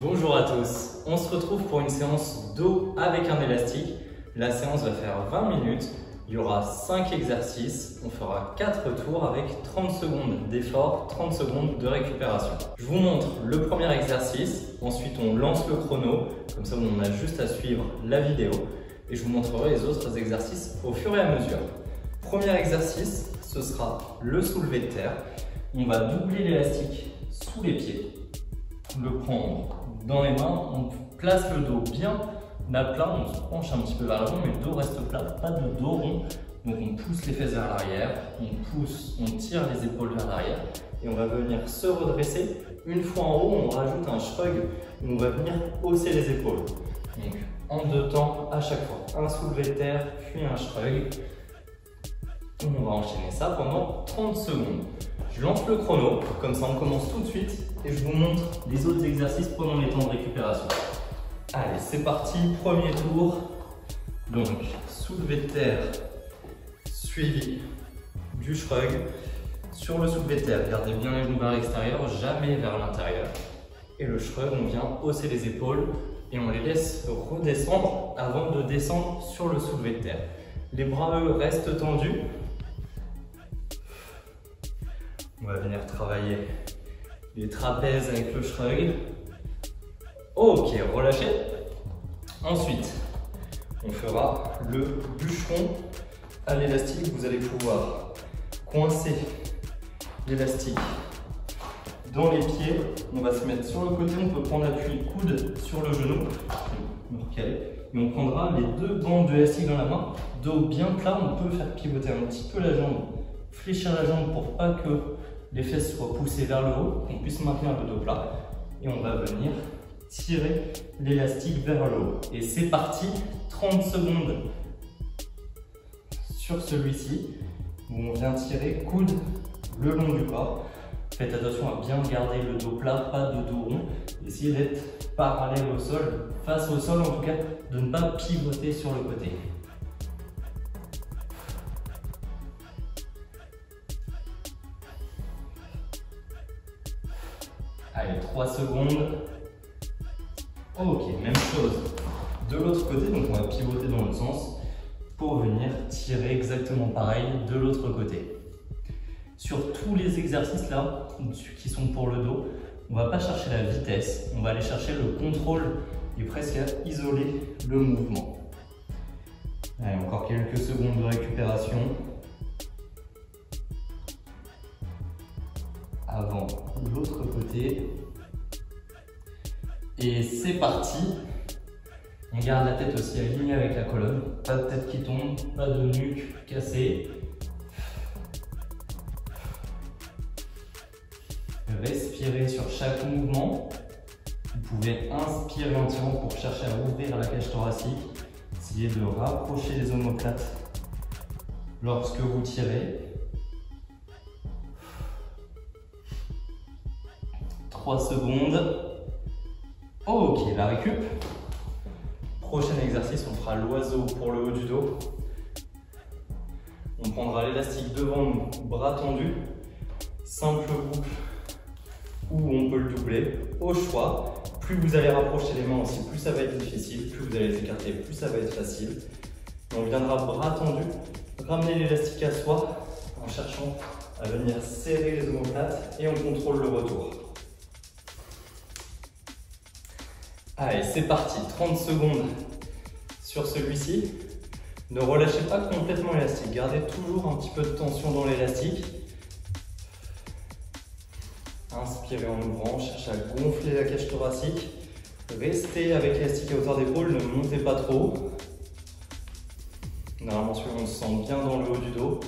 Bonjour à tous, on se retrouve pour une séance dos avec un élastique. La séance va faire 20 minutes, il y aura 5 exercices, on fera 4 tours avec 30 secondes d'effort, 30 secondes de récupération. Je vous montre le premier exercice, ensuite on lance le chrono, comme ça on a juste à suivre la vidéo et je vous montrerai les autres exercices au fur et à mesure. Premier exercice, ce sera le soulevé de terre. On va doubler l'élastique sous les pieds, le prendre dans les mains, on place le dos bien à plat, on se penche un petit peu vers l'avant, mais le dos reste plat, pas de dos rond. Donc on pousse les fesses vers l'arrière, on tire les épaules vers l'arrière et on va venir se redresser. Une fois en haut, on rajoute un shrug où on va venir hausser les épaules. Donc en 2 temps à chaque fois, un soulevé de terre puis un shrug. On va enchaîner ça pendant 30 secondes. Je lance le chrono, comme ça on commence tout de suite et je vous montre les autres exercices pendant les temps de récupération. Allez, c'est parti, premier tour. Donc, soulevé de terre suivi du shrug. Sur le soulevé de terre, gardez bien les genoux vers l'extérieur, jamais vers l'intérieur. Et le shrug, on vient hausser les épaules et on les laisse redescendre avant de descendre sur le soulevé de terre. Les bras, eux, restent tendus. On va venir travailler les trapèzes avec le shrug. Ok, relâchez. Ensuite, on fera le bûcheron à l'élastique. Vous allez pouvoir coincer l'élastique dans les pieds. On va se mettre sur le côté. On peut prendre appui coude sur le genou. Ok. Et on prendra les 2 bandes d'élastique dans la main. Dos bien plat. On peut faire pivoter un petit peu la jambe. Fléchir la jambe pour pas que les fesses soient poussées vers le haut, qu'on puisse maintenir le dos plat. Et on va venir tirer l'élastique vers le haut. Et c'est parti, 30 secondes sur celui-ci, où on vient tirer coude le long du corps. Faites attention à bien garder le dos plat, pas de dos rond. Essayez d'être parallèle au sol, face au sol en tout cas, de ne pas pivoter sur le côté. Allez, 3 secondes. Ok, même chose de l'autre côté, donc on va pivoter dans l'autre sens pour venir tirer exactement pareil de l'autre côté. Sur tous les exercices là, qui sont pour le dos, on ne va pas chercher la vitesse, on va aller chercher le contrôle et presque à isoler le mouvement. Allez, encore quelques secondes de récupération avant l'autre côté. Et c'est parti. On garde la tête aussi alignée avec la colonne. Pas de tête qui tombe, pas de nuque cassée. Respirez sur chaque mouvement. Vous pouvez inspirer en tirant pour chercher à ouvrir la cage thoracique. Essayez de rapprocher les omoplates lorsque vous tirez. 3 secondes. Ok, la récup. Prochain exercice, on fera l'oiseau pour le haut du dos. On prendra l'élastique devant nous, bras tendus. Simple boucle où on peut le doubler au choix. Plus vous allez rapprocher les mains aussi, plus ça va être difficile. Plus vous allez les écarter, plus ça va être facile. On viendra bras tendus, ramener l'élastique à soi en cherchant à venir serrer les omoplates et on contrôle le retour. Allez, c'est parti, 30 secondes sur celui-ci. Ne relâchez pas complètement l'élastique, gardez toujours un petit peu de tension dans l'élastique. Inspirez en ouvrant, cherchez à gonfler la cage thoracique. Restez avec l'élastique à hauteur d'épaule, ne montez pas trop haut. Normalement, on se sent bien dans le haut du dos.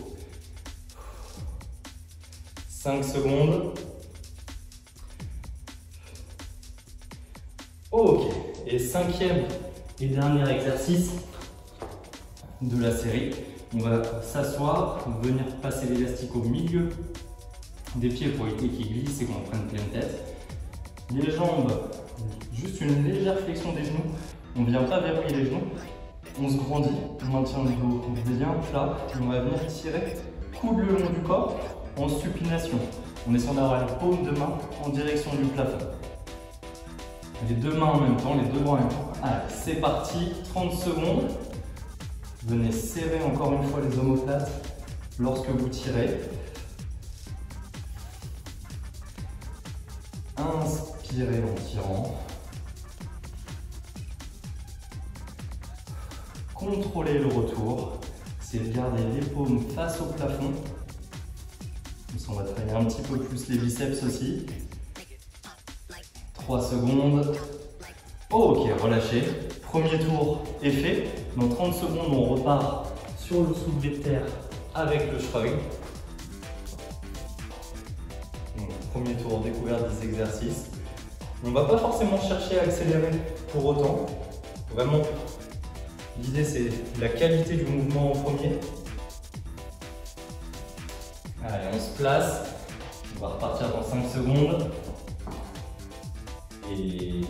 5 secondes. Ok, et 5e et dernier exercice de la série, on va s'asseoir, venir passer l'élastique au milieu des pieds pour éviter qu'il glisse et qu'on prenne pleine tête. Les jambes, juste une légère flexion des genoux, on ne vient pas verrouiller les genoux, on se grandit, on maintient le dos bien plat et on va venir tirer coude le long du corps en supination. On essaie d'avoir la paume de main en direction du plafond. Les deux mains en même temps, les deux bras en même temps. Allez, c'est parti, 30 secondes. Venez serrer encore une fois les omoplates lorsque vous tirez. Inspirez en tirant. Contrôlez le retour. C'est de garder les paumes face au plafond. On va travailler un petit peu plus les biceps aussi. 3 secondes. Ok, relâchez. Premier tour est fait. Dans 30 secondes, on repart sur le soulevé de terre avec le shrug. Donc, premier tour, découverte des exercices. On ne va pas forcément chercher à accélérer pour autant. Vraiment, l'idée c'est la qualité du mouvement en premier. Allez, on se place. On va repartir dans 5 secondes. Et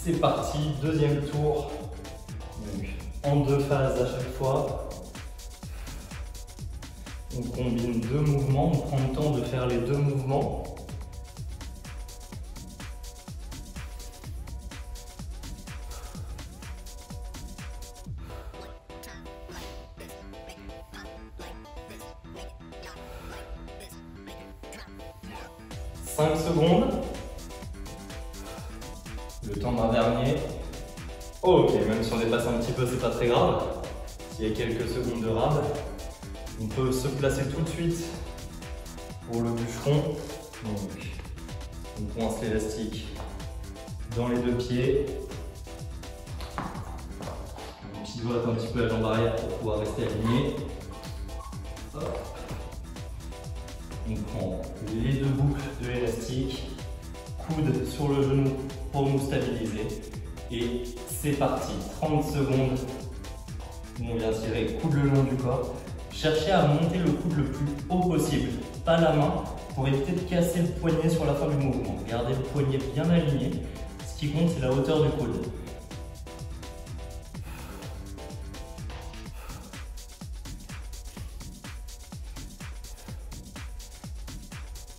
c'est parti, deuxième tour. Donc, en 2 phases à chaque fois. On combine 2 mouvements, on prend le temps de faire les 2 mouvements. « 5 secondes. Le temps d'un dernier. Ok, même si on dépasse un petit peu, c'est pas très grave. S'il y a quelques secondes de rab, on peut se placer tout de suite pour le bûcheron. Donc, on coince l'élastique dans les 2 pieds. On pivote un petit peu la jambe arrière pour pouvoir rester aligné. Hop. On prend les 2 boucles de l'élastique, coude sur le genou pour nous stabiliser. Et c'est parti, 30 secondes. On vient tirer coude le long du corps. Cherchez à monter le coude le plus haut possible, pas la main, pour éviter de casser le poignet sur la fin du mouvement. Gardez le poignet bien aligné. Ce qui compte, c'est la hauteur du coude.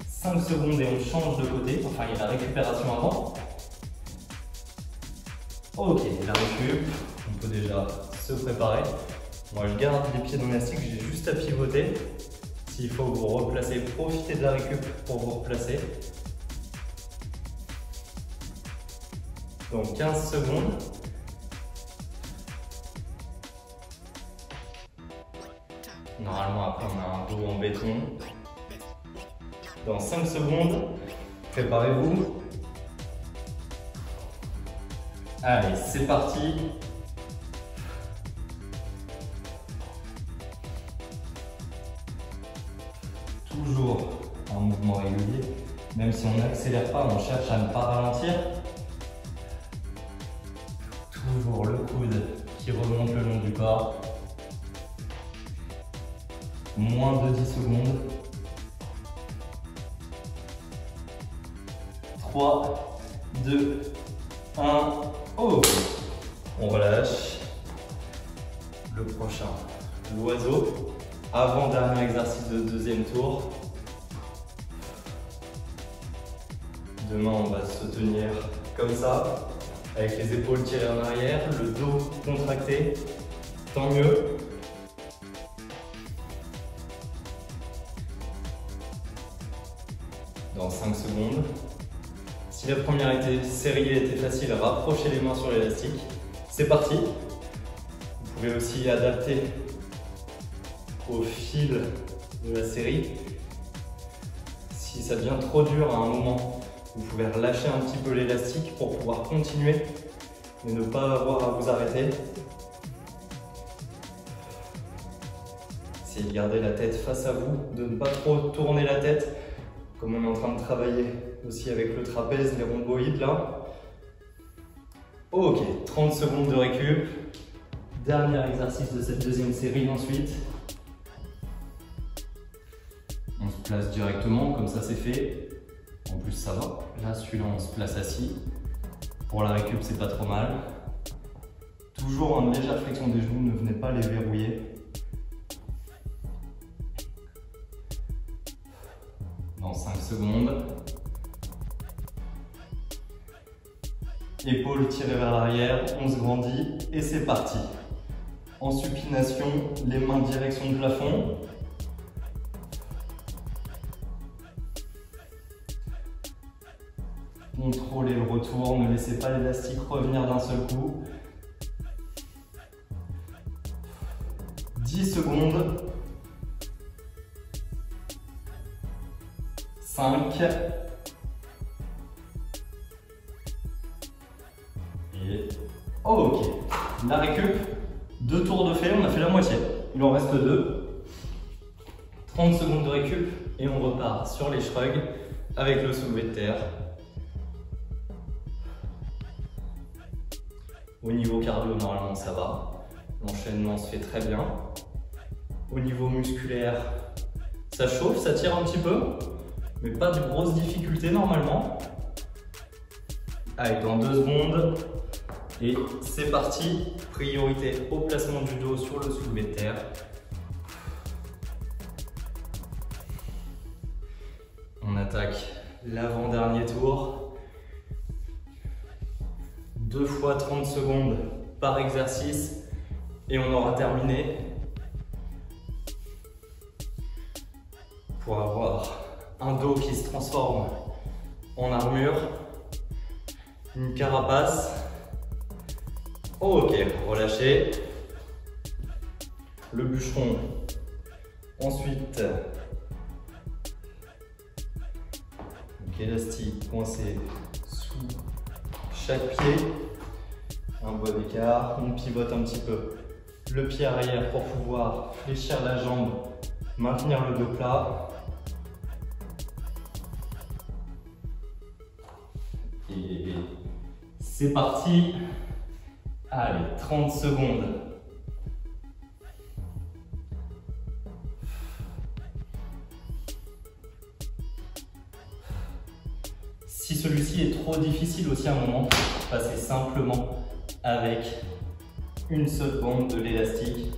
« 5 secondes et on change de côté. Enfin, il y a la récupération avant. Ok, la récup, on peut déjà se préparer. Moi, je garde les pieds dans l'élastique, j'ai juste à pivoter. S'il faut vous replacer, profitez de la récup pour vous replacer. Donc 15 secondes. Normalement, après, on a un dos en béton. Dans 5 secondes, préparez-vous. Allez, c'est parti. Toujours un mouvement régulier. Même si on n'accélère pas, on cherche à ne pas ralentir. Toujours le coude qui remonte le long du corps. Moins de 10 secondes. 3, 2, 1, oh. On relâche. Le prochain, l'oiseau. Avant-dernier exercice de deuxième tour. Demain, on va se tenir comme ça, avec les épaules tirées en arrière, le dos contracté. Tant mieux. Dans 5 secondes. Si la première série était facile, rapprochez les mains sur l'élastique. C'est parti. Vous pouvez aussi adapter au fil de la série. Si ça devient trop dur à un moment, vous pouvez relâcher un petit peu l'élastique pour pouvoir continuer et ne pas avoir à vous arrêter. Essayez de garder la tête face à vous, de ne pas trop tourner la tête, comme on est en train de travailler aussi avec le trapèze, les rhomboïdes là. Ok, 30 secondes de récup. Dernier exercice de cette deuxième série ensuite. On se place directement, comme ça c'est fait. En plus ça va. Là, celui-là, on se place assis. Pour la récup, c'est pas trop mal. Toujours une légère flexion des genoux, ne venez pas les verrouiller. Dans 5 secondes. Épaules tirées vers l'arrière, on se grandit et c'est parti. En supination, les mains direction le plafond. Contrôlez le retour, ne laissez pas l'élastique revenir d'un seul coup. 10 secondes. 5. Et ok. La récup, 2 tours de fait, on a fait la moitié. Il en reste 2. 30 secondes de récup et on repart sur les shrugs avec le soulevé de terre. Au niveau cardio, normalement ça va. L'enchaînement se fait très bien. Au niveau musculaire, ça chauffe, ça tire un petit peu, mais pas de grosses difficultés normalement. Allez, dans 2 secondes. Et c'est parti. Priorité au placement du dos sur le soulevé de terre. On attaque l'avant-dernier tour. 2 fois 30 secondes par exercice et on aura terminé. Pour avoir un dos qui se transforme en armure, une carapace. Ok, relâchez. Le bûcheron. Ensuite, élastique coincé sous chaque pied. Un bon écart. On pivote un petit peu le pied arrière pour pouvoir fléchir la jambe, maintenir le dos plat. Et c'est parti. Allez, 30 secondes. Si celui-ci est trop difficile aussi à un moment, passez simplement avec une seule bande de l'élastique.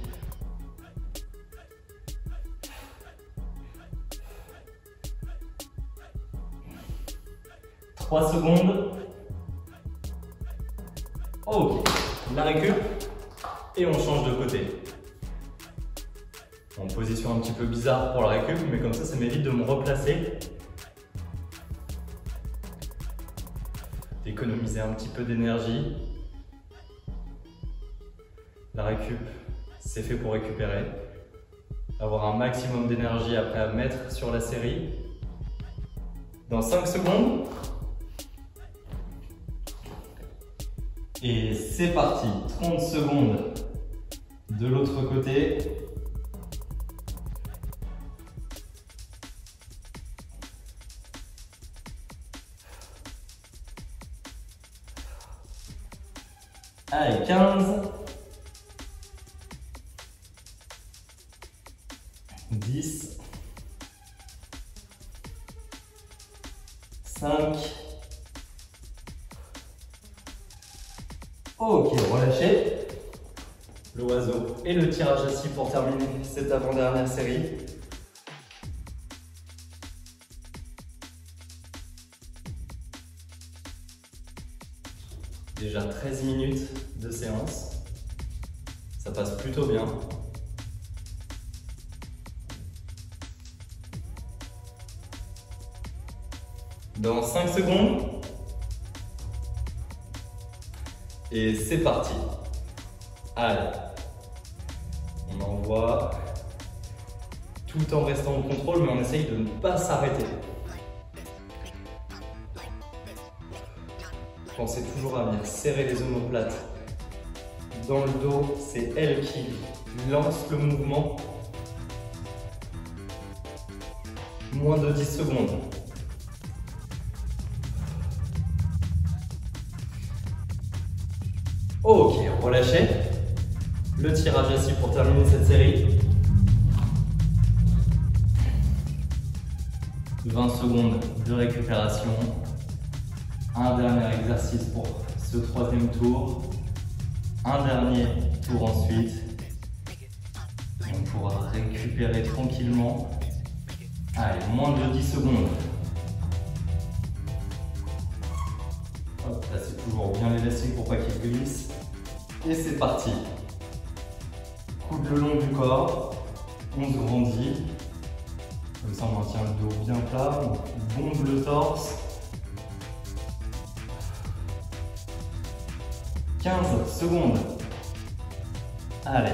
« 3 secondes. Ok, la récup et on change de côté. En position un petit peu bizarre pour la récup, mais comme ça m'évite de me replacer. D'économiser un petit peu d'énergie. La récup, c'est fait pour récupérer. Avoir un maximum d'énergie après à mettre sur la série. Dans 5 secondes. Et c'est parti, 30 secondes de l'autre côté. Allez, 15. 10. 5. Ok, relâchez. L'oiseau et le tirage assis pour terminer cette avant-dernière série. Déjà 13 minutes de séance. Ça passe plutôt bien. Dans 5 secondes. Et c'est parti. Allez. On envoie tout en restant au contrôle, mais on essaye de ne pas s'arrêter. Pensez toujours à venir serrer les omoplates dans le dos. C'est elle qui lance le mouvement. Moins de 10 secondes. Ok, relâchez. Le tirage assis pour terminer cette série. 20 secondes de récupération. Un dernier exercice pour ce troisième tour. Un dernier tour ensuite. On pourra récupérer tranquillement. Allez, moins de 10 secondes. Hop, placez toujours bien l'élastique pour pas qu'il glisse. Et c'est parti. Coude le long du corps, on se grandit. Comme ça on maintient le dos bien plat, on bombe le torse. 15 secondes. Allez.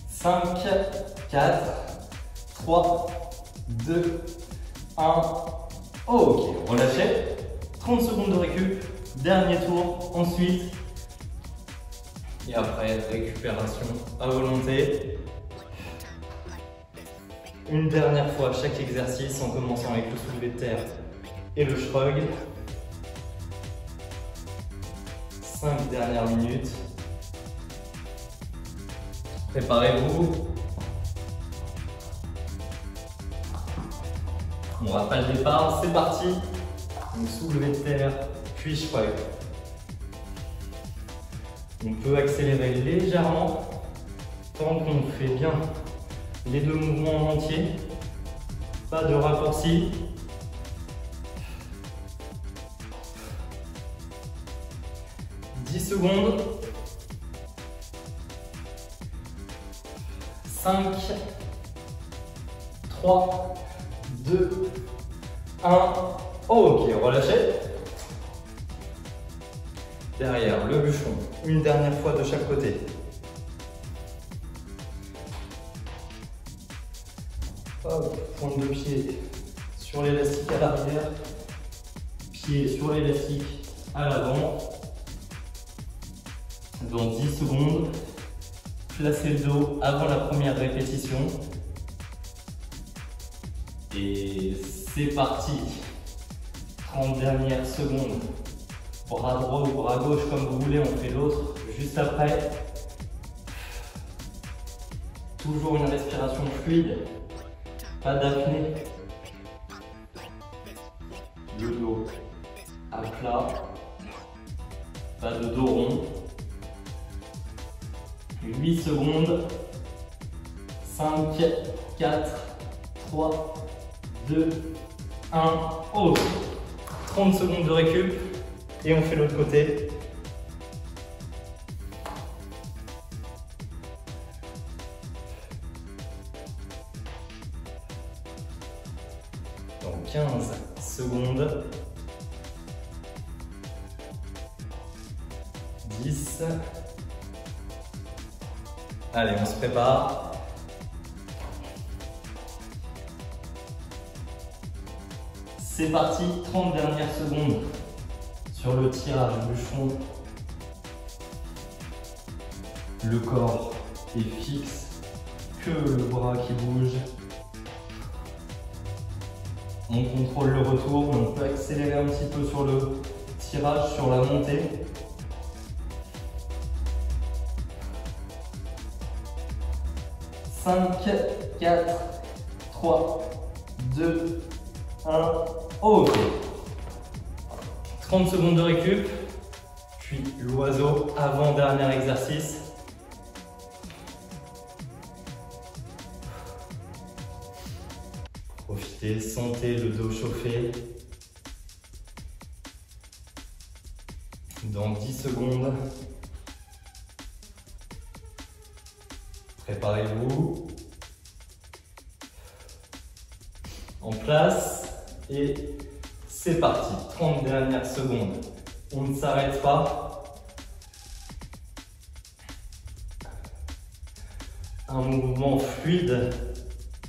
5, 4, 3, 2, 1. Ok, relâchez. 30 secondes de récup. Dernier tour. Ensuite. Et après, récupération à volonté. Une dernière fois chaque exercice en commençant avec le soulevé de terre et le shrug. 5 dernières minutes. Préparez-vous. On rappelle le départ, c'est parti. Donc soulevé de terre, puis shrug. On peut accélérer légèrement tant qu'on fait bien les deux mouvements en entier. Pas de raccourci. « 10 secondes. 5, 3, 2, 1. Ok, relâchez. Derrière le bûcheron, une dernière fois de chaque côté. Hop, pointe de pied sur l'élastique à l'arrière, pied sur l'élastique à l'avant. Dans 10 secondes, placez le dos avant la première répétition. Et c'est parti. 30 dernières secondes. Bras droit ou bras gauche comme vous voulez, on fait l'autre juste après. Toujours une respiration fluide, pas d'apnée. Le dos à plat, pas de dos rond. 8 secondes. 5, 4, 3, 2, 1. Oh. 30 secondes de récup. Et on fait l'autre côté. Dans 15 secondes. 10. Allez, on se prépare. C'est parti, 30 dernières secondes. Sur le tirage bûcheron, le corps est fixe, que le bras qui bouge. On contrôle le retour, mais on peut accélérer un petit peu sur le tirage, sur la montée. « 5, 4, 3, 2, 1, ok. 30 secondes de récup, puis l'oiseau, avant-dernier exercice. Profitez, sentez le dos chauffer. Dans 10 secondes, préparez-vous. En place et c'est parti, 30 dernières secondes. On ne s'arrête pas. Un mouvement fluide,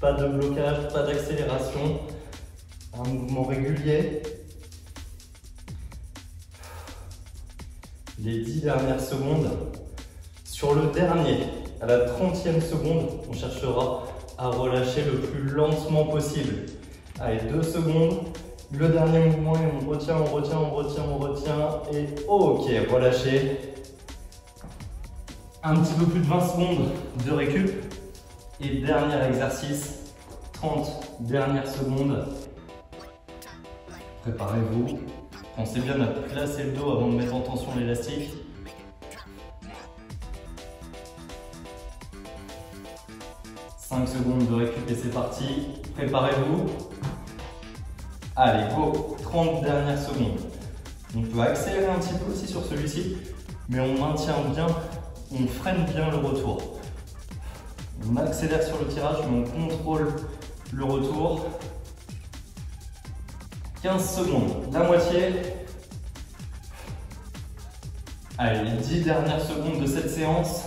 pas de blocage, pas d'accélération. Un mouvement régulier. Les 10 dernières secondes. Sur le dernier, à la 30e seconde, on cherchera à relâcher le plus lentement possible. Allez, 2 secondes. Le dernier mouvement et on retient, on retient, on retient, on retient. Et ok, relâchez. Un petit peu plus de 20 secondes de récup. Et dernier exercice, 30 dernières secondes. Préparez-vous. Pensez bien à placer le dos avant de mettre en tension l'élastique. 5 secondes de récup et c'est parti. Préparez-vous. Allez, go. 30 dernières secondes. On peut accélérer un petit peu aussi sur celui-ci, mais on maintient bien, on freine bien le retour. On accélère sur le tirage, mais on contrôle le retour. 15 secondes, la moitié. Allez, les 10 dernières secondes de cette séance.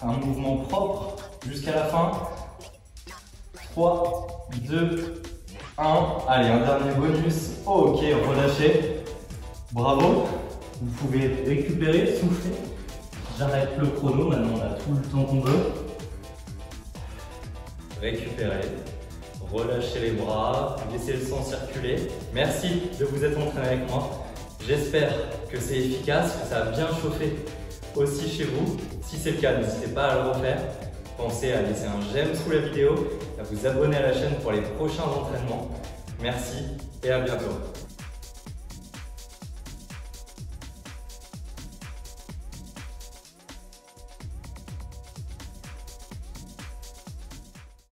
Un mouvement propre jusqu'à la fin. 3, 2, 1. Allez, un dernier bonus. Ok, relâchez. Bravo. Vous pouvez récupérer, souffler. J'arrête le chrono, maintenant on a tout le temps qu'on veut. Récupérez. Relâchez les bras, laissez le sang circuler. Merci de vous être entraîné avec moi. J'espère que c'est efficace, que ça a bien chauffé aussi chez vous. Si c'est le cas, n'hésitez pas à le refaire. Pensez à laisser un j'aime sous la vidéo, à vous abonner à la chaîne pour les prochains entraînements. Merci et à bientôt.